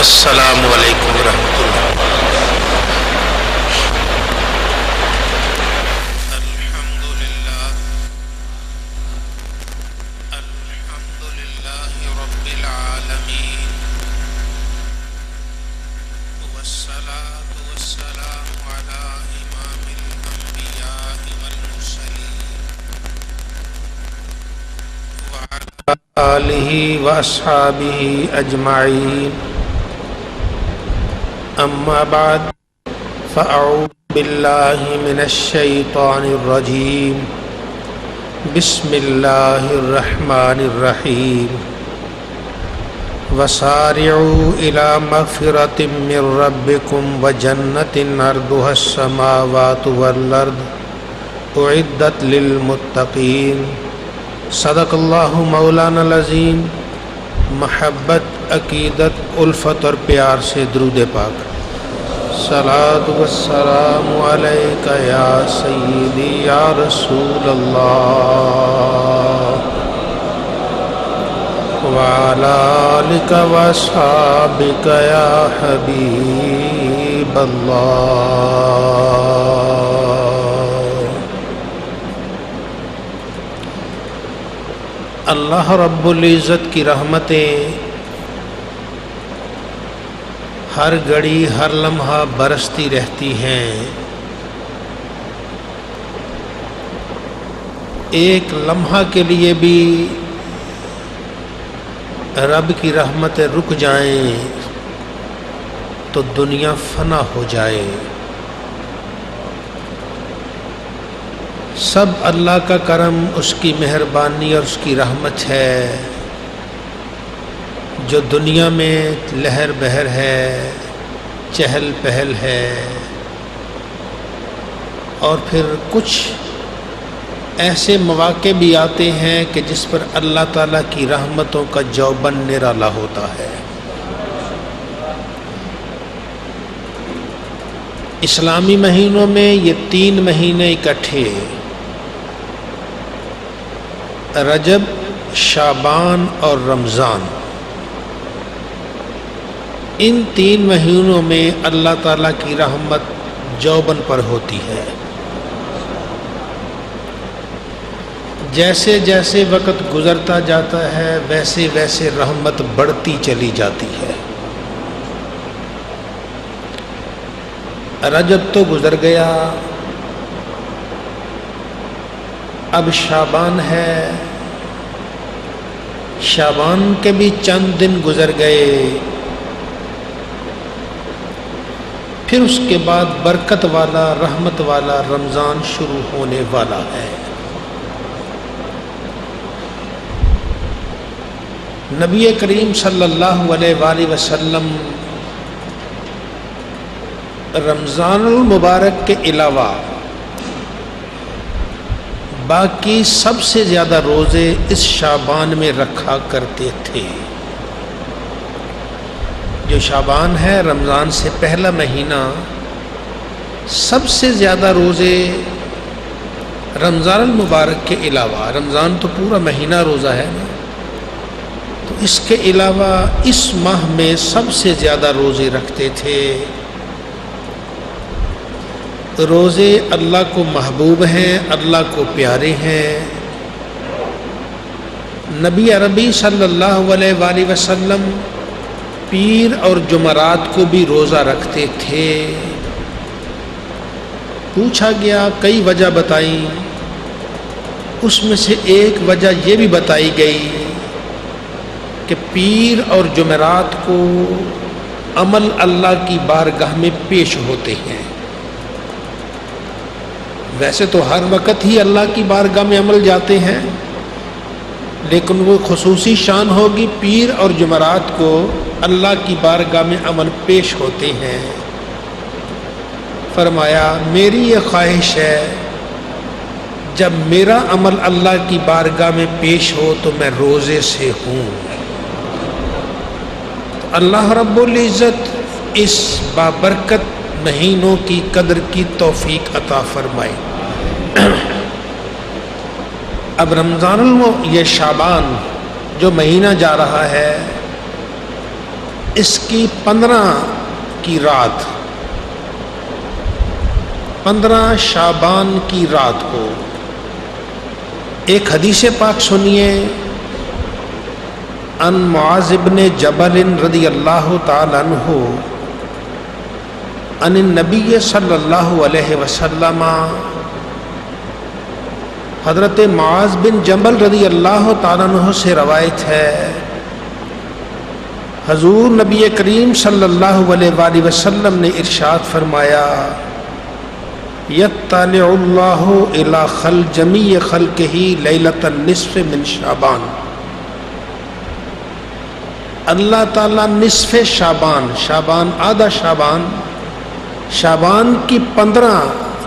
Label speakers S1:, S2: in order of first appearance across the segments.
S1: السلام علیکم ورحمۃ اللہ۔ الحمد للہ رب العالمین، والصلاة والسلام علی امام الانبیاء والمرسلین وعلی آلہ واصحابہ اجمعین، اما بعد فاعوذ باللہ من الشیطان الرجیم، بسم اللہ الرحمن الرحیم، وسارعوا الی مغفرۃ من ربکم وجنۃ عرضها السماوات والارض اعدت للمتقین۔ صدق اللہ مولانا العظیم۔ محبت، عقیدت، الفت اور پیار سے درود پاک۔ صلاۃ والسلام علیک یا سیدی یا رسول اللہ وعلی آلک واصحابک یا حبیب اللہ۔ اللہ رب العزت کی رحمتیں ہر گھڑی ہر لمحہ برستی رہتی ہیں۔ ایک لمحہ کے لیے بھی رب کی رحمتیں رک جائیں تو دنیا فنا ہو جائے۔ سب اللہ کا کرم، اس کی مہربانی اور اس کی رحمت ہے جو دنیا میں لہر بہر ہے، چہل پہل ہے، اور پھر کچھ ایسے مواقع بھی آتے ہیں کہ جس پر اللہ تعالیٰ کی رحمتوں کا جوبن نرالا ہوتا ہے۔ اسلامی مہینوں میں یہ 3 مہینے اکٹھے، رجب، شعبان اور رمضان، ان 3 مہینوں میں اللہ تعالیٰ کی رحمت جوبن پر ہوتی ہے۔ جیسے جیسے وقت گزرتا جاتا ہے ویسے ویسے رحمت بڑھتی چلی جاتی ہے۔ رجب تو گزر گیا، اب شعبان ہے، شعبان کے بھی چند دن گزر گئے، پھر اس کے بعد برکت والا، رحمت والا رمضان شروع ہونے والا ہے۔ نبی کریم صلی اللہ علیہ وآلہ وسلم رمضان المبارک کے علاوہ باقی سب سے زیادہ روزے اس شعبان میں رکھا کرتے تھے۔ جو شعبان ہے، رمضان سے پہلا مہینہ، سب سے زیادہ روزے رمضان المبارک کے علاوہ، رمضان تو پورا مہینہ روزہ ہے نا، تو اس کے علاوہ اس ماہ میں سب سے زیادہ روزے رکھتے تھے۔ روزے اللہ کو محبوب ہیں، اللہ کو پیارے ہیں۔ نبی عربی صلی اللہ علیہ وآلہ وسلم پیر اور جمعرات کو بھی روزہ رکھتے تھے۔ پوچھا گیا، کئی وجہ بتائی، اس میں سے ایک وجہ یہ بھی بتائی گئی کہ پیر اور جمعرات کو عمل اللہ کی بارگاہ میں پیش ہوتے ہیں۔ ویسے تو ہر وقت ہی اللہ کی بارگاہ میں عمل جاتے ہیں، لیکن وہ خصوصی شان ہوگی، پیر اور جمعرات کو اللہ کی بارگاہ میں عمل پیش ہوتے ہیں۔ فرمایا، میری یہ خواہش ہے جب میرا عمل اللہ کی بارگاہ میں پیش ہو تو میں روزے سے ہوں۔ اللہ رب العزت اس بابرکت مہینوں کی قدر کی توفیق عطا فرمائے۔ اب رمضان یہ شعبان جو مہینہ جا رہا ہے، اس کی 15 کی رات، 15 شعبان کی رات کو ایک حدیث پاک سنیے، ان معاذ بن جبل رضی اللہ تعالی عنہ ان النبی صلی اللہ علیہ وسلم، حضرت معاذ بن جبل رضی اللہ تعالیٰ عنہ سے روایت ہے، حضور نبی کریم صلی اللہ علیہ وآلہ وسلم نے ارشاد فرمایا، یطلع اللہ الی جمیع خلقہ لیلۃ النصف من شعبان، اللہ تعالیٰ نصف شعبان، شعبان آدھا شعبان، شعبان کی 15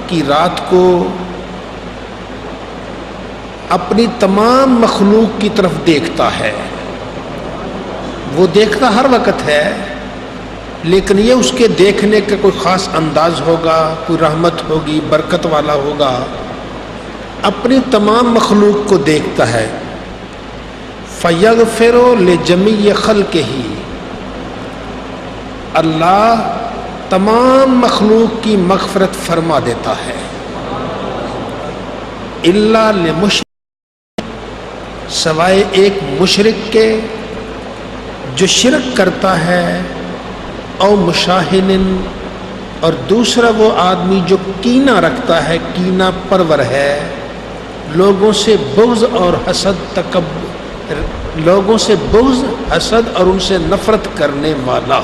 S1: کی رات کو اپنی تمام مخلوق کی طرف دیکھتا ہے۔ وہ دیکھتا ہر وقت ہے، لیکن یہ اس کے دیکھنے کا کوئی خاص انداز ہوگا، کوئی رحمت ہوگی، برکت والا ہوگا، اپنی تمام مخلوق کو دیکھتا ہے۔ فَيَغْفِرُ لِجَمِيعِ خَلْقِهِ، اللہ تمام مخلوق کی مغفرت فرما دیتا ہے، الا لمشرک، سوائے ایک مشرک کے جو شرک کرتا ہے، او مشاہن، اور دوسرا وہ آدمی جو کینہ رکھتا ہے، کینہ پرور ہے، لوگوں سے بغض اور حسد، تکبر، لوگوں سے بغض، حسد اور ان سے نفرت کرنے والا۔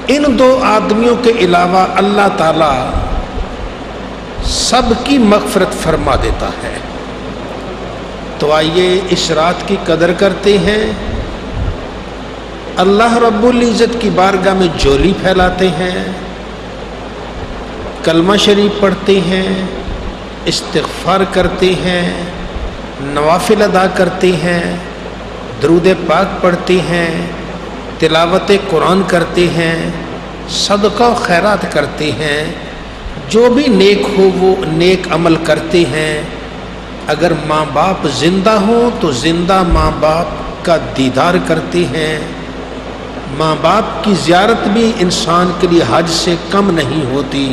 S1: ان 2 آدمیوں کے علاوہ اللہ تعالی سب کی مغفرت فرما دیتا ہے۔ تو آئیے اس رات کی قدر کرتے ہیں، اللہ رب العزت کی بارگاہ میں جولی پھیلاتے ہیں، کلمہ شریف پڑھتے ہیں، استغفار کرتے ہیں، نوافل ادا کرتے ہیں، درود پاک پڑھتے ہیں، تلاوت قرآن کرتے ہیں، صدقہ و خیرات کرتے ہیں، جو بھی نیک ہو وہ نیک عمل کرتے ہیں۔ اگر ماں باپ زندہ ہوں تو زندہ ماں باپ کا دیدار کرتے ہیں۔ ماں باپ کی زیارت بھی انسان کے لیے حج سے کم نہیں ہوتی۔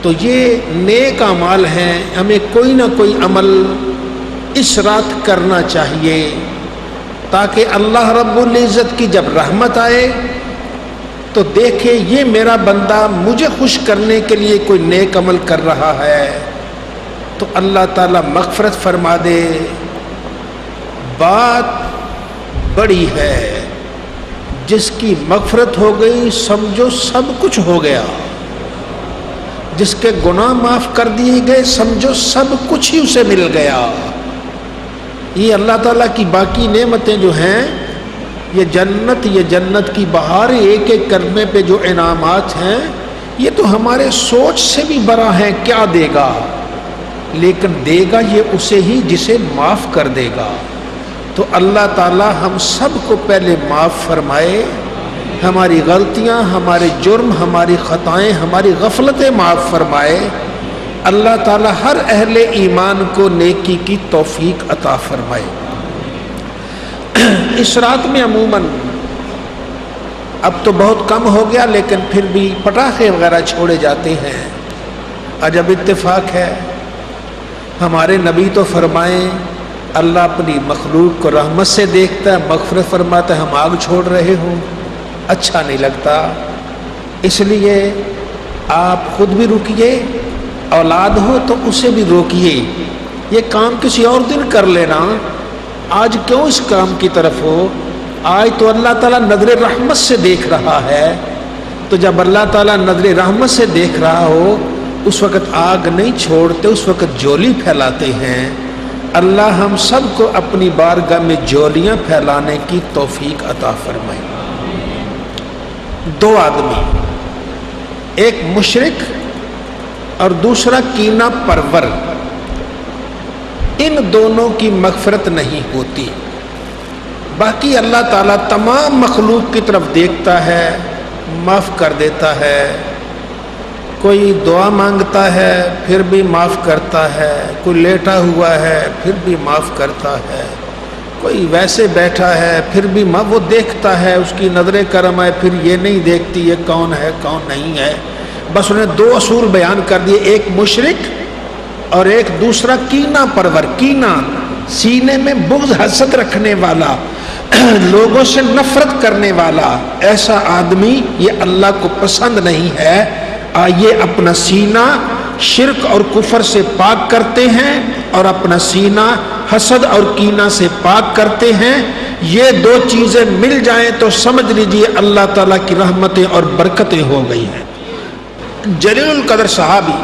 S1: تو یہ نیک اعمال ہیں، ہمیں کوئی نہ کوئی عمل اس رات کرنا چاہیے، تاکہ اللہ رب العزت کی جب رحمت آئے تو دیکھے یہ میرا بندہ مجھے خوش کرنے کے لیے کوئی نیک عمل کر رہا ہے، تو اللہ تعالیٰ مغفرت فرما دے۔ بات بڑی ہے، جس کی مغفرت ہو گئی سمجھو سب کچھ ہو گیا، جس کے گناہ معاف کر دیے گئے سمجھو سب کچھ ہی اسے مل گیا۔ یہ اللہ تعالیٰ کی باقی نعمتیں جو ہیں، یہ جنت کی بہار، ایک ایک کرنے پہ جو انعامات ہیں، یہ تو ہمارے سوچ سے بھی بڑا ہے۔ کیا دے گا؟ لیکن دے گا یہ اسے ہی جسے معاف کر دے گا۔ تو اللہ تعالیٰ ہم سب کو پہلے معاف فرمائے، ہماری غلطیاں، ہمارے جرم، ہماری خطائیں، ہماری غفلتیں معاف فرمائے۔ اللہ تعالیٰ ہر اہل ایمان کو نیکی کی توفیق عطا فرمائے۔ اس رات میں عموماً اب تو بہت کم ہو گیا، لیکن پھر بھی پٹاخے وغیرہ چھوڑے جاتے ہیں۔ عجب اتفاق ہے، ہمارے نبی تو فرمائیں اللہ اپنی مخلوق کو رحمت سے دیکھتا ہے، مغفرت فرماتا ہے، ہم آگ چھوڑ رہے ہوں، اچھا نہیں لگتا۔ اس لیے آپ خود بھی رکیے، اولاد ہو تو اسے بھی روکیے، یہ کام کسی اور دن کر لینا، آج کیوں اس کام کی طرف ہو؟ آج تو اللہ تعالیٰ نظر رحمت سے دیکھ رہا ہے، تو جب اللہ تعالیٰ نظر رحمت سے دیکھ رہا ہو اس وقت آگ نہیں چھوڑتے، اس وقت جولی پھیلاتے ہیں۔ اللہ ہم سب کو اپنی بارگاہ میں جولیاں پھیلانے کی توفیق عطا فرمائے۔ 2 آدمی، ایک مشرک اور دوسرا کینہ پرور، ان دونوں کی مغفرت نہیں ہوتی۔ باقی اللہ تعالیٰ تمام مخلوق کی طرف دیکھتا ہے، معاف کر دیتا ہے۔ کوئی دعا مانگتا ہے پھر بھی معاف کرتا ہے، کوئی لیٹا ہوا ہے پھر بھی معاف کرتا ہے، کوئی ویسے بیٹھا ہے پھر بھی وہ دیکھتا ہے، اس کی نظر کرم ہے، پھر یہ نہیں دیکھتی یہ کون ہے کون نہیں ہے. بس انہیں دو اصول بیان کر دیے، ایک مشرک اور ایک دوسرا کینہ پرور. کینہ سینے میں بغض حسد رکھنے والا، لوگوں سے نفرت کرنے والا، ایسا آدمی یہ اللہ کو پسند نہیں ہے. آئیے اپنا سینہ شرک اور کفر سے پاک کرتے ہیں اور اپنا سینہ حسد اور کینہ سے پاک کرتے ہیں. یہ دو چیزیں مل جائیں تو سمجھ لیجئے اللہ تعالیٰ کی رحمتیں اور برکتیں ہو گئی ہیں. جلیل القدر صحابی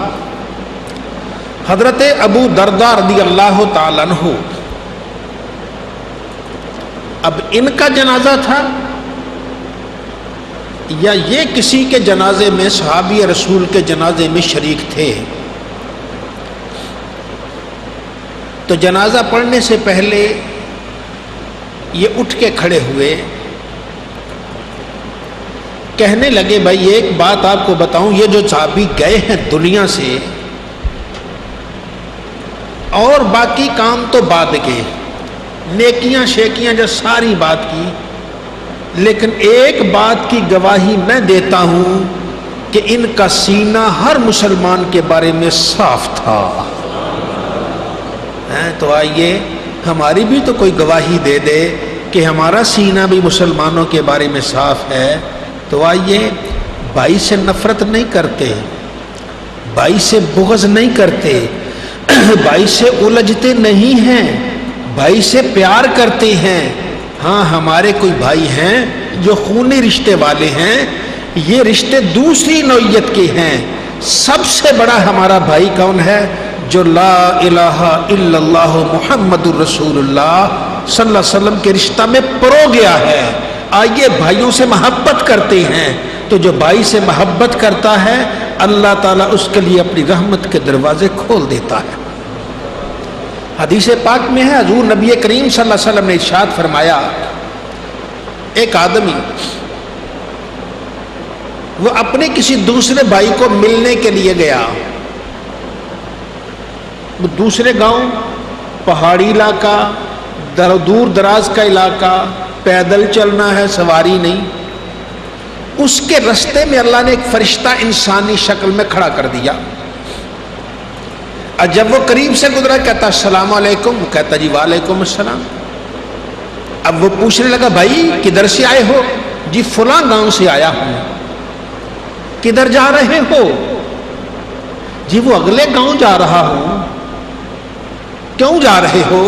S1: حضرت ابو درداء رضی اللہ تعالیٰ عنہ، اب ان کا جنازہ تھا یا یہ کسی کے جنازے میں، صحابی رسول کے جنازے میں شریک تھے. تو جنازہ پڑھنے سے پہلے یہ اٹھ کے کھڑے ہوئے، کہنے لگے بھائی ایک بات آپ کو بتاؤں، یہ جو صحابی گئے ہیں دنیا سے، اور باقی کام تو بعد کے، نیکیاں شیکیاں جو ساری بات کی، لیکن ایک بات کی گواہی میں دیتا ہوں کہ ان کا سینہ ہر مسلمان کے بارے میں صاف تھا. تو آئیے ہماری بھی تو کوئی گواہی دے دے کہ ہمارا سینہ بھی مسلمانوں کے بارے میں صاف ہے. تو آئیے بھائی سے نفرت نہیں کرتے، بھائی سے بغض نہیں کرتے، بھائی سے الجھتے نہیں ہیں، بھائی سے پیار کرتے ہیں. ہاں ہمارے کوئی بھائی ہیں جو خونی رشتے والے ہیں، یہ رشتے دوسری نوعیت کے ہیں. سب سے بڑا ہمارا بھائی کون ہے؟ جو لا الہ الا اللہ محمد الرسول اللہ صلی اللہ علیہ وسلم کے رشتہ میں پرو گیا ہے. آئیے بھائیوں سے محبت کرتے ہیں. تو جو بھائی سے محبت کرتا ہے اللہ تعالیٰ اس کے لیے اپنی رحمت کے دروازے کھول دیتا ہے. حدیث پاک میں ہے، حضور نبی کریم صلی اللہ علیہ وسلم نے ارشاد فرمایا، ایک آدمی وہ اپنے کسی دوسرے بھائی کو ملنے کے لیے گیا. وہ دوسرے گاؤں، پہاڑی علاقہ، دور دراز کا علاقہ، پیدل چلنا ہے، سواری نہیں. اس کے رستے میں اللہ نے ایک فرشتہ انسانی شکل میں کھڑا کر دیا. اور جب وہ قریب سے گزرا کہتا السلام علیکم، وہ کہتا جی وعلیکم السلام. اب وہ پوچھنے لگا بھائی کدھر سے آئے ہو؟ جی فلاں گاؤں سے آیا ہوں. کدھر جا رہے ہو؟ جی وہ اگلے گاؤں جا رہا ہوں. کیوں جا رہے ہو؟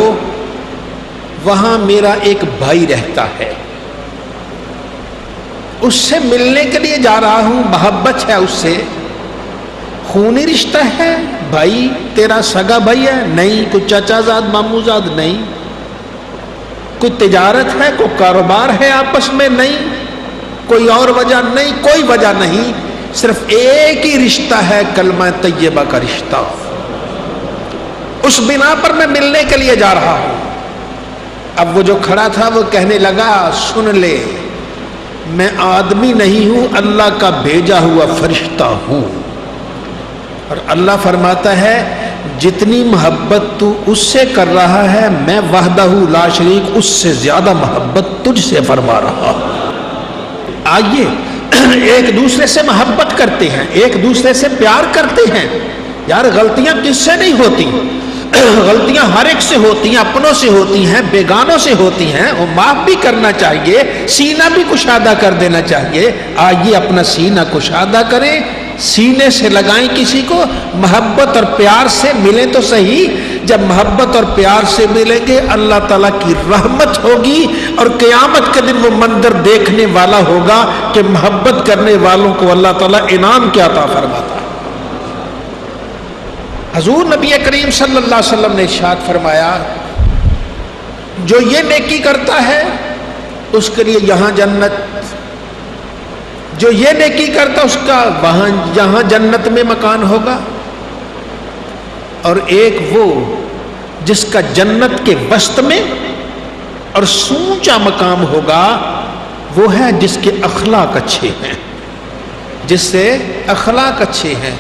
S1: وہاں میرا ایک بھائی رہتا ہے، اس سے ملنے کے لیے جا رہا ہوں. محبت ہے اس سے، خونی رشتہ ہے. بھائی تیرا سگا بھائی ہے؟ نہیں. کوئی چچا زاد مامو زاد؟ نہیں. کوئی تجارت ہے، کوئی کاروبار ہے آپس میں؟ نہیں. کوئی اور وجہ نہیں، کوئی وجہ نہیں، صرف ایک ہی رشتہ ہے، کلمہ طیبہ کا رشتہ. اس بنا پر میں ملنے کے لیے جا رہا ہوں. اب وہ جو کھڑا تھا وہ کہنے لگا سن لے، میں آدمی نہیں ہوں، اللہ کا بھیجا ہوا فرشتہ ہوں. اور اللہ فرماتا ہے جتنی محبت تو اس سے کر رہا ہے میں وحدہ لا شریک اس سے زیادہ محبت تجھ سے فرما رہا ہوں. آئیے ایک دوسرے سے محبت کرتے ہیں، ایک دوسرے سے پیار کرتے ہیں. یار غلطیاں کس سے نہیں ہوتی؟ غلطیاں ہر ایک سے ہوتی ہیں، اپنوں سے ہوتی ہیں، بیگانوں سے ہوتی ہیں. وہ معاف بھی کرنا چاہیے، سینہ بھی کشادہ کر دینا چاہیے. آئیے اپنا سینہ کشادہ کریں، سینے سے لگائیں کسی کو، محبت اور پیار سے ملیں تو صحیح. جب محبت اور پیار سے ملیں گے اللہ تعالیٰ کی رحمت ہوگی اور قیامت کے دن وہ منظر دیکھنے والا ہوگا کہ محبت کرنے والوں کو اللہ تعالیٰ انعام کیا عطا فرماتا ہے. حضور نبی کریم صلی اللہ علیہ وسلم نے ارشاد فرمایا جو یہ نیکی کرتا ہے اس کے لیے یہاں جنت، جو یہ نیکی کرتا اس کا وہاں یہاں جنت میں مکان ہوگا. اور ایک وہ جس کا جنت کے وسط میں اور سونچا مقام ہوگا وہ ہے جس کے اخلاق اچھے ہیں، جس سے اخلاق اچھے ہیں.